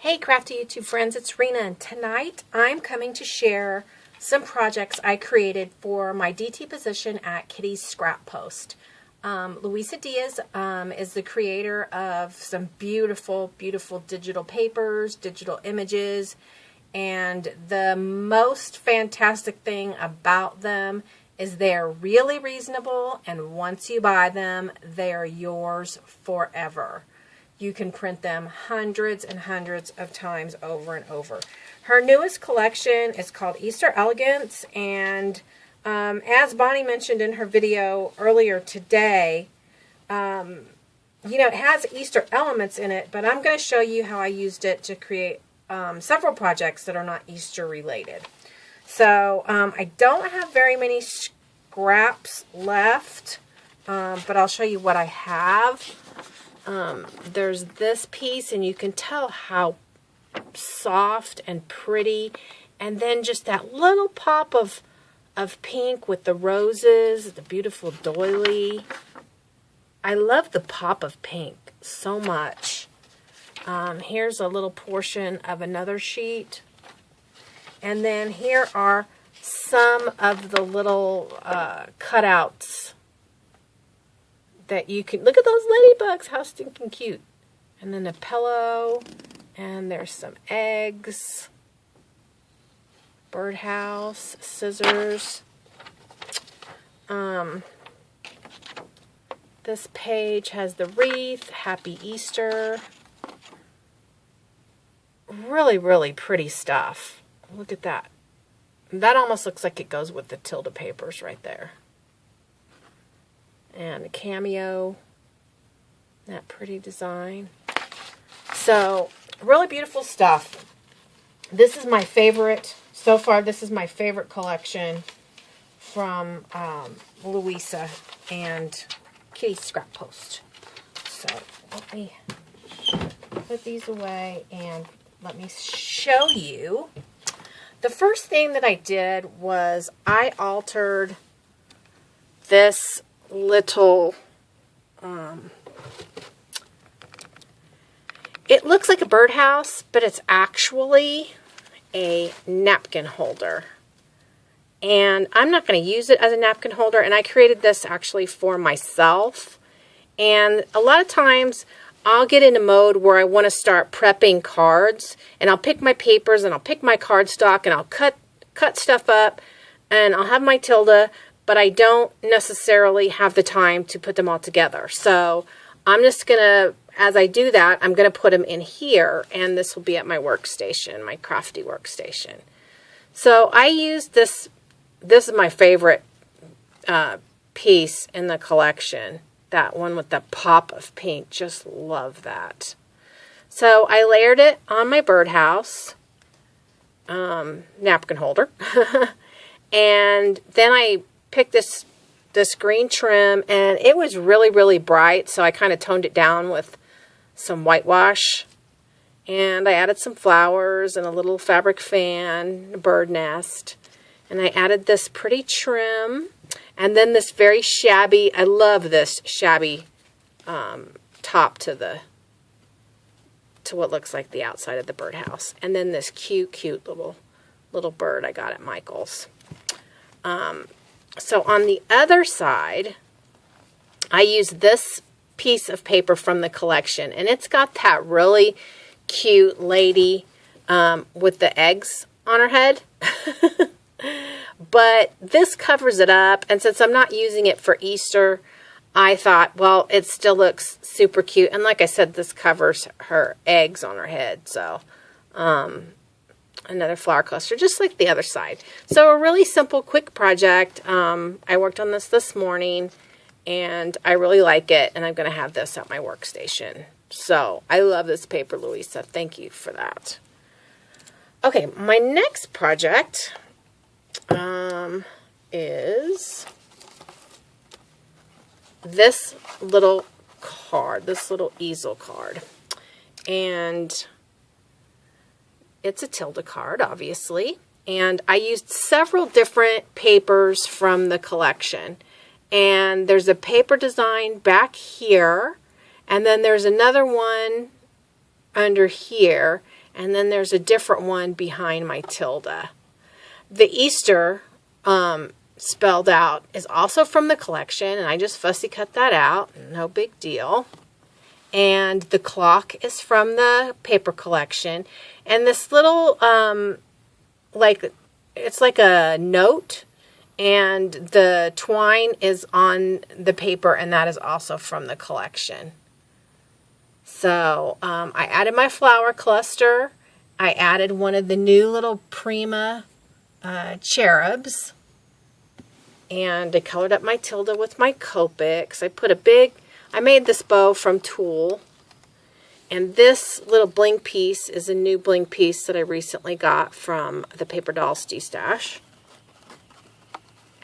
Hey crafty YouTube friends, it's Rena, and tonight I'm coming to share some projects I created for my DT position at Kitty's Scrap Post. Luisa Diaz is the creator of some beautiful, beautiful digital papers, digital images, and the most fantastic thing about them is they're really reasonable, and once you buy them, they're yours forever. You can print them hundreds and hundreds of times over and over. Her newest collection is called Easter Elegance, and as Bonnie mentioned in her video earlier today, it has Easter elements in it, but I'm going to show you how I used it to create several projects that are not Easter related. So I don't have very many scraps left, but I'll show you what I have. There's this piece, and you can tell how soft and pretty, and then just that little pop of pink with the roses, the beautiful doily. I love the pop of pink so much. Here's a little portion of another sheet, and then here are some of the little cutouts that you can, look at those ladybugs, how stinking cute. And then a pillow, and there's some eggs, birdhouse, scissors. This page has the wreath, Happy Easter. Really, really pretty stuff. Look at that. That almost looks like it goes with the Tilda papers right there. And a cameo, that pretty design. So, really beautiful stuff. This is my favorite, so far this is my favorite collection from Luisa and Kitty's Scrap Post. So, let me put these away and let me show you. The first thing that I did was I altered this little, it looks like a birdhouse, but it's actually a napkin holder. And I'm not going to use it as a napkin holder, and I created this actually for myself. And a lot of times I'll get in a mode where I want to start prepping cards, and I'll pick my papers and I'll pick my cardstock and I'll cut stuff up, and I'll have my Tilda, but I don't necessarily have the time to put them all together. So I'm just going to, as I do that, I'm going to put them in here, and this will be at my workstation, my crafty workstation. So I used this is my favorite piece in the collection, that one with the pop of pink. Just love that. So I layered it on my birdhouse napkin holder, and then I picked this green trim, and it was really, really bright, so I kind of toned it down with some whitewash, and I added some flowers and a little fabric fan, a bird nest, and I added this pretty trim, and then this very shabby, I love this shabby top to what looks like the outside of the birdhouse, and then this cute, cute little bird I got at Michael's. So on the other side, I used this piece of paper from the collection, and it's got that really cute lady with the eggs on her head. But this covers it up, and since I'm not using it for Easter, I thought, well, it still looks super cute. And like I said, this covers her eggs on her head. So another flower cluster, just like the other side. So a really simple, quick project. I worked on this morning, and I really like it, and I'm going to have this at my workstation. So I love this paper, Luisa. Thank you for that. Okay, my next project is this little card, this little easel card. And it's a Tilda card, obviously, and I used several different papers from the collection. And there's a paper design back here, and then there's another one under here, and then there's a different one behind my tilde. The Easter spelled out is also from the collection, and I just fussy cut that out. No big deal. And the clock is from the paper collection. And this little, it's like a note, and the twine is on the paper, and that is also from the collection. So I added my flower cluster. I added one of the new little Prima cherubs. And I colored up my tilde with my Copics. I made this bow from tulle. And this little bling piece is a new bling piece that I recently got from the Paper Dolls D-Stash.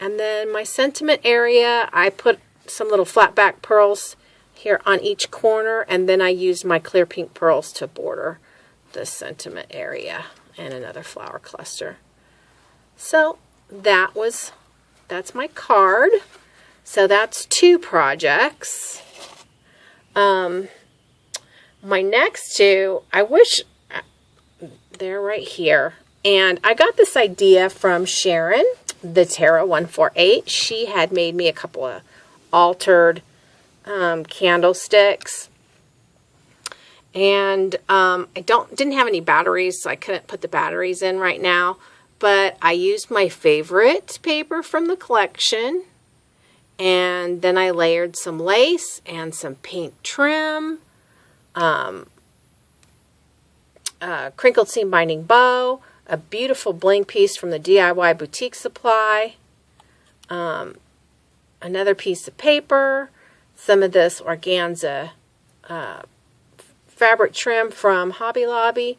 And then my sentiment area, I put some little flat back pearls here on each corner. And then I used my clear pink pearls to border the sentiment area and another flower cluster. So that's my card. So that's 2 projects. My next 2, I wish they're right here. And I got this idea from Sharon, the Terra 148. She had made me a couple of altered candlesticks. And I didn't have any batteries, so I couldn't put the batteries in right now. But I used my favorite paper from the collection, and then I layered some lace and some pink trim, crinkled seam binding bow, a beautiful bling piece from the DIY Boutique Supply, another piece of paper, some of this organza fabric trim from Hobby Lobby.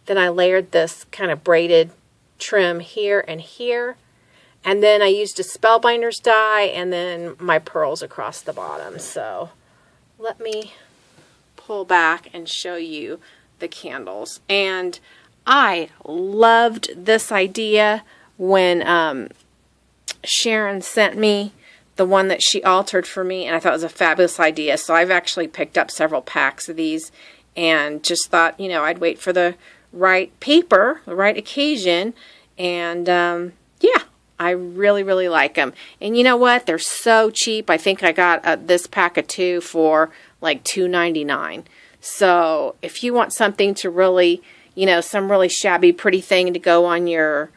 Then I layered this kind of braided trim here and here, and then I used a Spellbinders die and then my pearls across the bottom. So let me pull back and show you the candles. And I loved this idea when Sharon sent me the one that she altered for me, and I thought it was a fabulous idea. So I've actually picked up several packs of these and just thought, you know, I'd wait for the right paper, the right occasion, and yeah, I really, really like them. And you know what? They're so cheap. I think I got this pack of 2 for like $2.99. So if you want something to really, you know, some really shabby, pretty thing to go on your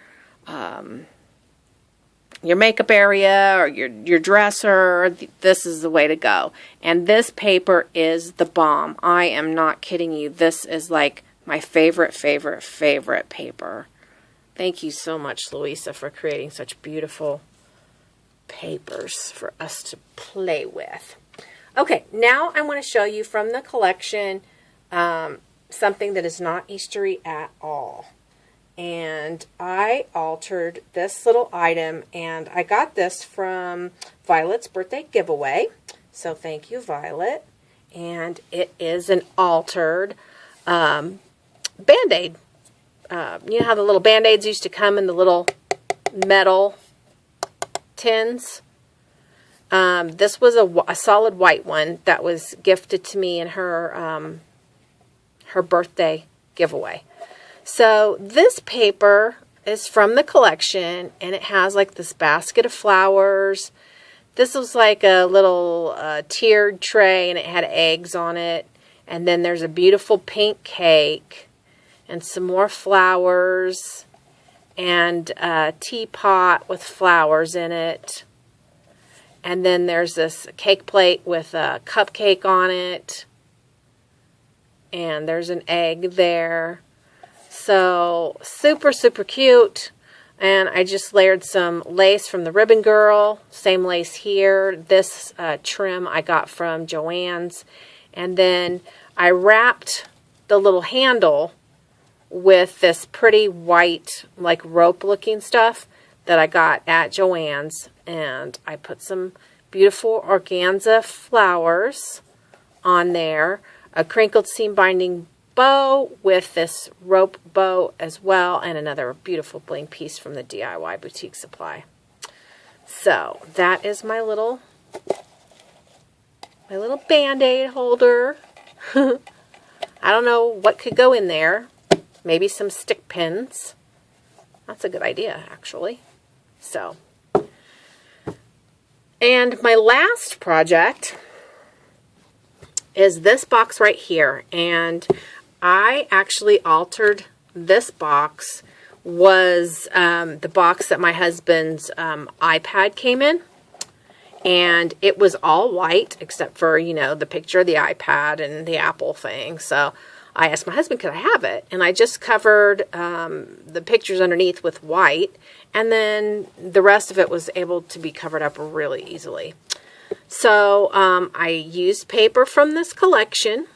makeup area or your dresser, this is the way to go. And this paper is the bomb. I am not kidding you. This is like my favorite paper. Thank you so much, Louisa, for creating such beautiful papers for us to play with. Okay, now I want to show you from the collection something that is not Eastery at all. And I altered this little item, and I got this from Violet's birthday giveaway. So thank you, Violet. And it is an altered Band-Aid. You know how the little Band-Aids used to come in the little metal tins? This was a solid white one that was gifted to me in her birthday giveaway. So this paper is from the collection, and it has like this basket of flowers. This was like a little tiered tray, and it had eggs on it. And then there's a beautiful pink cake and some more flowers and a teapot with flowers in it. And then there's this cake plate with a cupcake on it. And there's an egg there. So super, super cute. And I just layered some lace from the Ribbon Girl. Same lace here. This trim I got from Joann's. And then I wrapped the little handle with this pretty white, like rope looking stuff that I got at Joann's. And I put some beautiful organza flowers on there. A crinkled seam binding bow with this rope bow as well, and another beautiful bling piece from the DIY Boutique Supply. So that is my little Band-Aid holder. I don't know what could go in there. Maybe some stick pins. That's a good idea, actually. So, and my last project is this box right here. And I actually altered this box. Was the box that my husband's iPad came in. And it was all white except for, you know, the picture of the iPad and the Apple thing. So I asked my husband, could I have it? And I just covered the pictures underneath with white. And then the rest of it was able to be covered up really easily. So I used paper from this collection.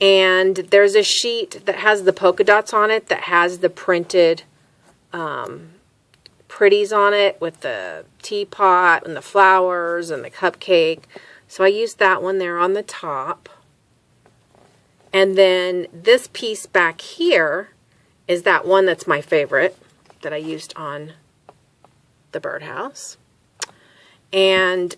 And there's a sheet that has the polka dots on it that has the printed pretties on it with the teapot and the flowers and the cupcake. So I used that one there on the top. And then this piece back here is that one that's my favorite that I used on the birdhouse. And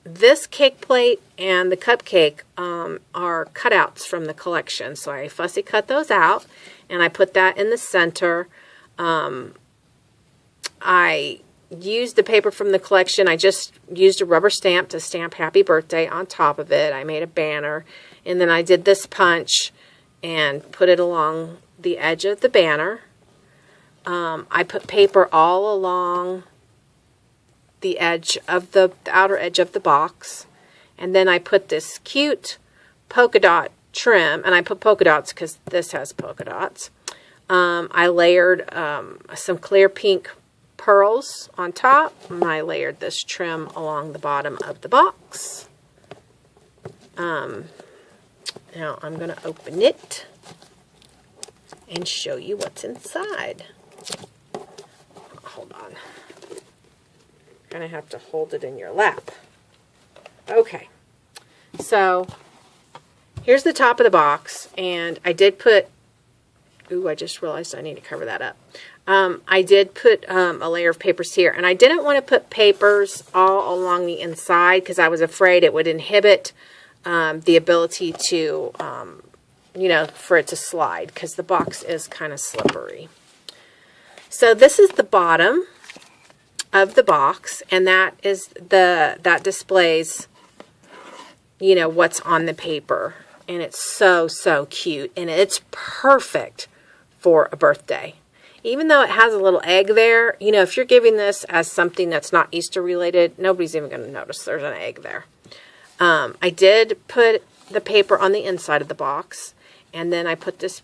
this cake plate and the cupcake are cutouts from the collection. So I fussy cut those out and I put that in the center. I used the paper from the collection. I just used a rubber stamp to stamp happy birthday on top of it. I made a banner. And then I did this punch and put it along the edge of the banner. I put paper all along the edge of the outer edge of the box. And then I put this cute polka dot trim. And I put polka dots because this has polka dots. I layered some clear pink pearls on top, and I layered this trim along the bottom of the box. Now I'm going to open it and show you what's inside. Hold on. You're going to have to hold it in your lap. Okay, so here's the top of the box, and I did put, ooh, I just realized I need to cover that up. I did put a layer of papers here, and I didn't want to put papers all along the inside because I was afraid it would inhibit the ability to, you know, for it to slide because the box is kind of slippery. So this is the bottom of the box, and that is that displays, you know, what's on the paper, and it's so cute, and it's perfect for a birthday. Even though it has a little egg there, you know, if you're giving this as something that's not Easter related, nobody's even going to notice there's an egg there. I did put the paper on the inside of the box, and then I put this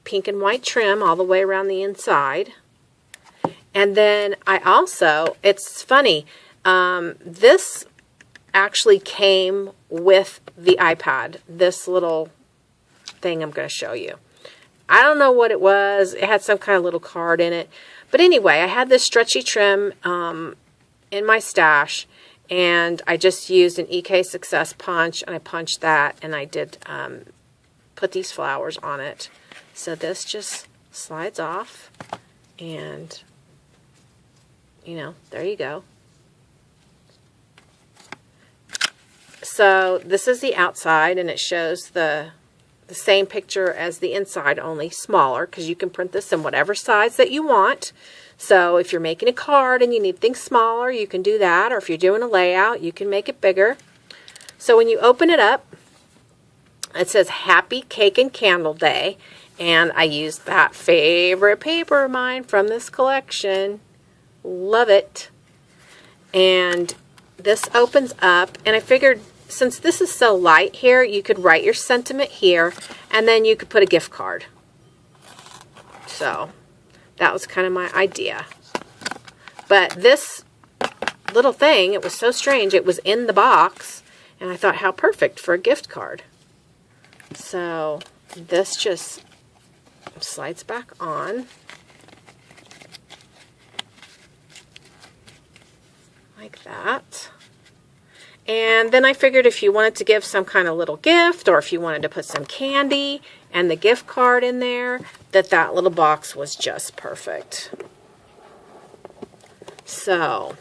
pink and white trim all the way around the inside. And then I also, it's funny, this actually came with the iPad, this little thing I'm going to show you. I don't know what it was. It had some kind of little card in it. But anyway, I had this stretchy trim in my stash, and I just used an EK Success punch, and I punched that, and I did put these flowers on it. So this just slides off, and, you know, there you go. So this is the outside, and it shows the same picture as the inside, only smaller, because you can print this in whatever size that you want. So if you're making a card and you need things smaller, you can do that. Or if you're doing a layout, you can make it bigger. So when you open it up, it says Happy Cake and Candle Day. And I used that favorite paper of mine from this collection. Love it. And this opens up, and I figured since this is so light here, you could write your sentiment here, and then you could put a gift card. So that was kind of my idea. But this little thing, it was so strange. It was in the box, and I thought, how perfect for a gift card. So this just slides back on. Like that. And then I figured if you wanted to give some kind of little gift, or if you wanted to put some candy and the gift card in there, that little box was just perfect. So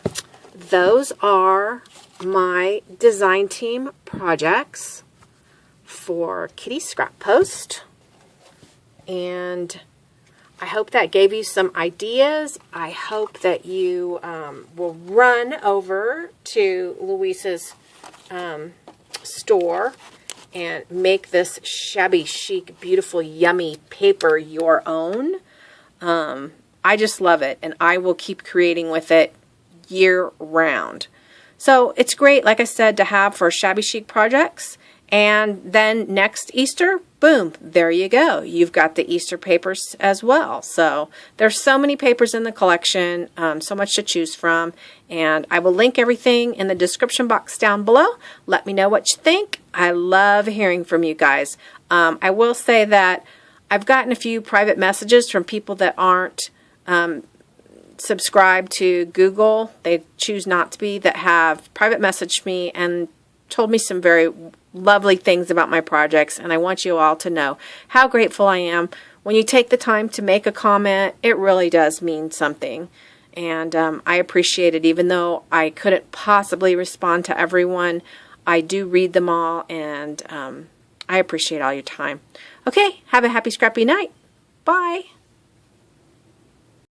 those are my design team projects for Kitty Scrap Post. And I hope that gave you some ideas. I hope that you will run over to Louisa's store and make this shabby chic, beautiful, yummy paper your own. I just love it, and I will keep creating with it year round. So it's great, like I said, to have for shabby chic projects. And then next Easter, boom, there you go. You've got the Easter papers as well. So there's so many papers in the collection, so much to choose from. And I will link everything in the description box down below. Let me know what you think. I love hearing from you guys. I will say that I've gotten a few private messages from people that aren't subscribed to Google. They choose not to be, that have private messaged me and told me some very lovely things about my projects, and I want you all to know how grateful I am. When you take the time to make a comment, it really does mean something, and I appreciate it. Even though I couldn't possibly respond to everyone, I do read them all, and I appreciate all your time. Okay, have a happy scrappy night. Bye.